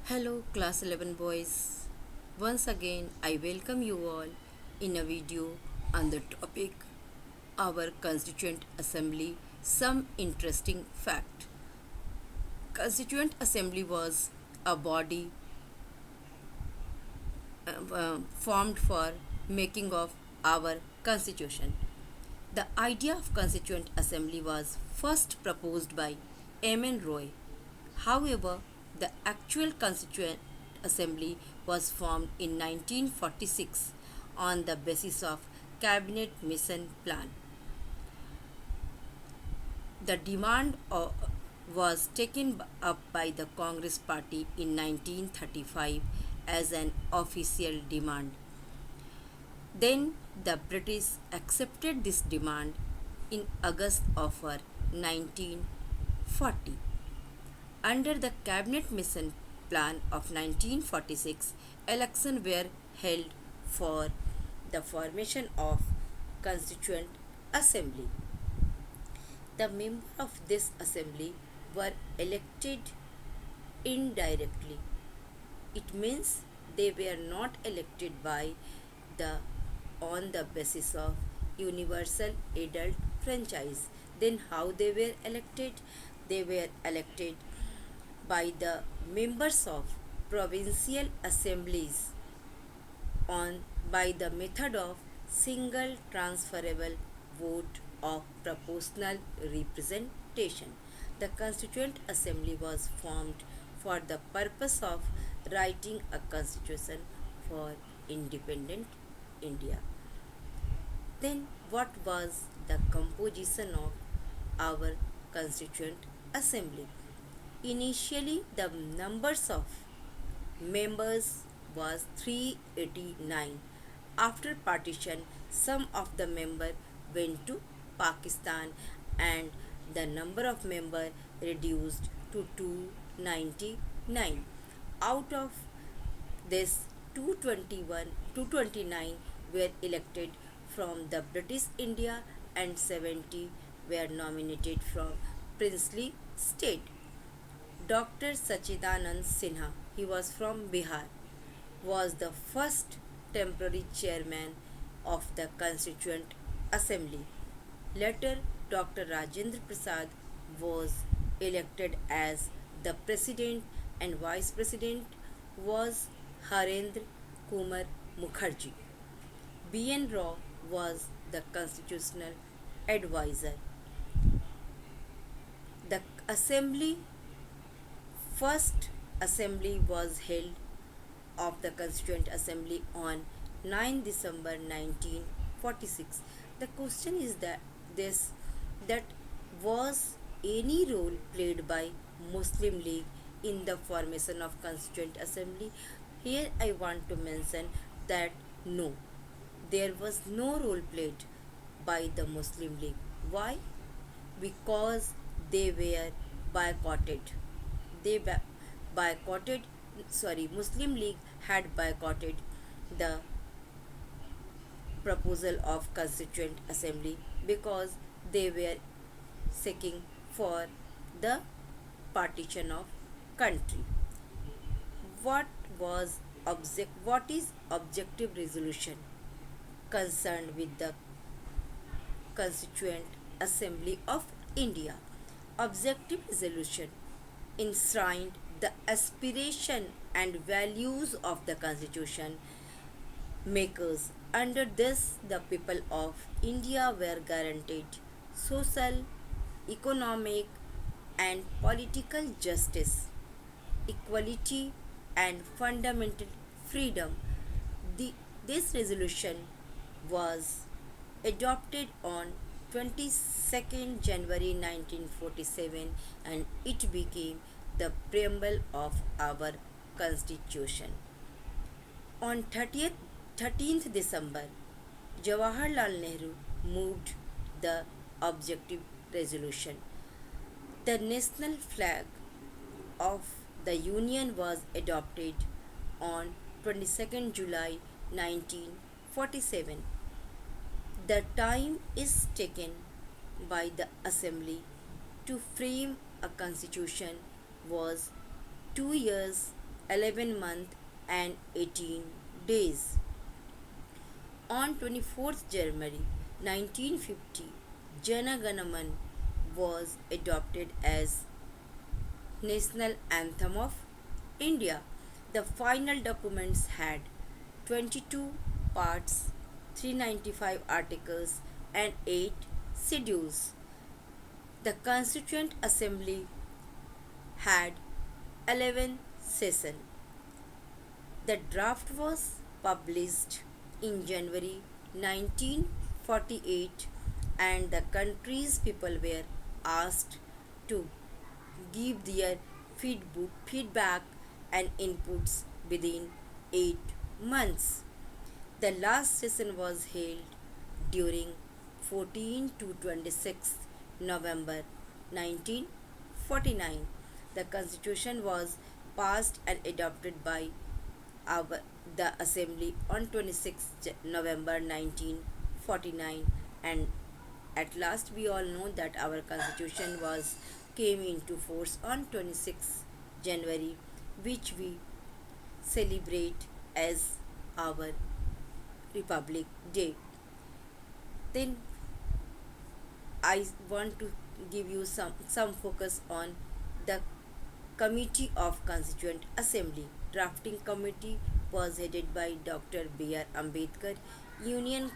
Hello, class 11 boys. Once again, I welcome you all in a video on the topic Our Constituent Assembly Some Interesting Fact. Constituent Assembly was a body formed for making of our constitution. The idea of Constituent Assembly was first proposed by M.N. Roy. However, the actual Constituent Assembly was formed in 1946 on the basis of Cabinet Mission Plan. The demand was taken up by the Congress Party in 1935 as an official demand. Then the British accepted this demand in August of 1940. Under the Cabinet Mission Plan of 1946, elections were held for the formation of Constituent Assembly. The members of this assembly were elected indirectly. It means they were not elected by the on the basis of universal adult franchise. Then how they were elected? They were elected by the members of provincial assemblies on by the method of single transferable vote of proportional representation. The Constituent Assembly was formed for the purpose of writing a constitution for independent India. Then, what was the composition of our Constituent Assembly? Initially, the numbers of members was 389. After partition, some of the members went to Pakistan and the number of members reduced to 299. Out of this 229 were elected from the British India and 70 were nominated from princely state. Dr. Sachidanand Sinha, he was from Bihar, was the first temporary chairman of the Constituent Assembly. Later, Dr. Rajendra Prasad was elected as the president and vice president was Harendra Kumar Mukherjee. B.N. Rao was the constitutional advisor. The assembly first assembly was held of the Constituent Assembly on 9 December 1946. The question is that was any role played by Muslim League in the formation of Constituent Assembly? Here I want to mention that no, there was no role played by the Muslim League. Why? Because they were boycotted. They boycotted, Muslim League had boycotted the proposal of Constituent Assembly because they were seeking for the partition of country. What what is objective resolution concerned with the Constituent Assembly of India? Objective resolution enshrined the aspiration and values of the Constitution makers. Under this, the people of India were guaranteed social, economic, and political justice, equality, and fundamental freedom. This resolution was adopted on 22nd January 1947 and it became the preamble of our constitution. On 13th December, Jawaharlal Nehru moved the objective resolution. The national flag of the Union was adopted on 22nd July 1947. The time is taken by the Assembly to frame a constitution was 2 years 11 months and 18 days. On 24th January 1950, Jana Gana Man was adopted as national anthem of India. The final documents had 22 parts, 395 articles, and 8 schedules. The Constituent Assembly had 11 sessions. The draft was published in January 1948, and the country's people were asked to give their feedback and inputs within 8 months. The last session was held during 14 to 26 November 1949. The constitution was passed and adopted by our, the assembly on 26 November 1949, and at last we all know that our constitution was came into force on 26 January, which we celebrate as our Republic Day. Then I want to give you some focus on the Committee of Constituent Assembly. Drafting Committee was headed by Dr. B.R. Ambedkar. Union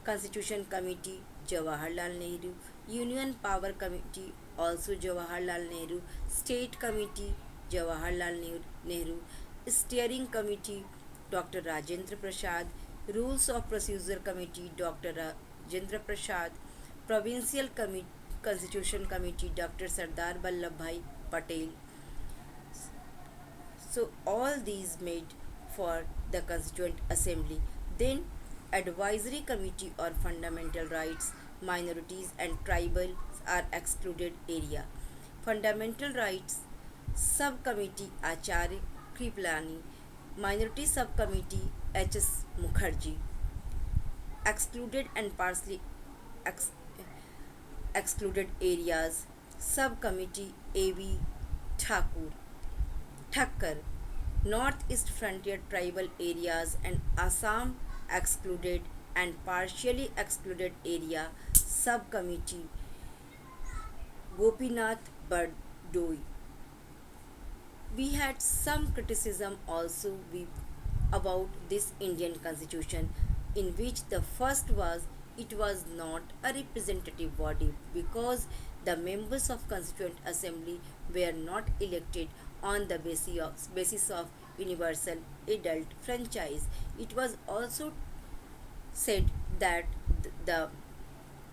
Constitution Committee Jawaharlal Nehru. Union Power Committee also Jawaharlal Nehru. State Committee Jawaharlal Nehru. Steering Committee Dr. Rajendra Prasad. Rules of Procedure Committee Dr. Rajendra Prasad. Provincial Constitution Committee Dr. Sardar Vallabhbhai Patel. So all these made for the Constituent Assembly. Then Advisory Committee or Fundamental Rights, Minorities and Tribals are excluded area. Fundamental Rights Subcommittee Acharya Kripalani. Minority Subcommittee H.S. Mukherjee. Excluded and partially excluded areas Subcommittee A.V. Thakkar. Northeast Frontier Tribal Areas and Assam excluded and partially excluded area Subcommittee Gopinath Bardoi. We had some criticism also about this Indian constitution, in which the first was it was not a representative body because the members of Constituent Assembly were not elected on the basis of universal adult franchise. It was also said that the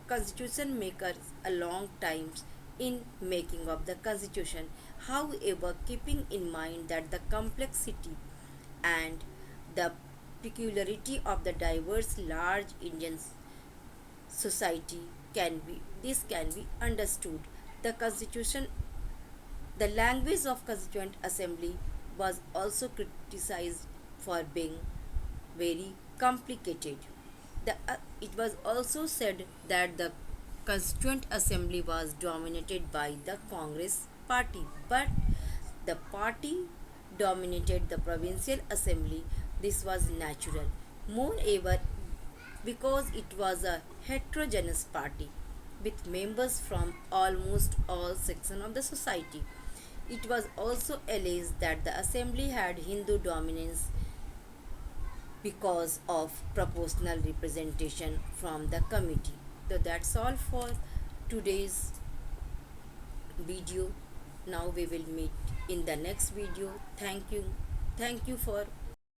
constitution makers a long time in making of the constitution. However, keeping in mind that the complexity and the peculiarity of the diverse large Indian society can be understood. The constitution, the language of Constituent Assembly was also criticized for being very complicated. It was also said that the Constituent Assembly was dominated by the Congress party, but the party dominated the Provincial Assembly. This was natural. Moreover, because it was a heterogeneous party with members from almost all sections of the society. It was also alleged that the assembly had Hindu dominance because of proportional representation from the committee. So that's all for today's video. Now we will meet in the next video. Thank you. Thank you for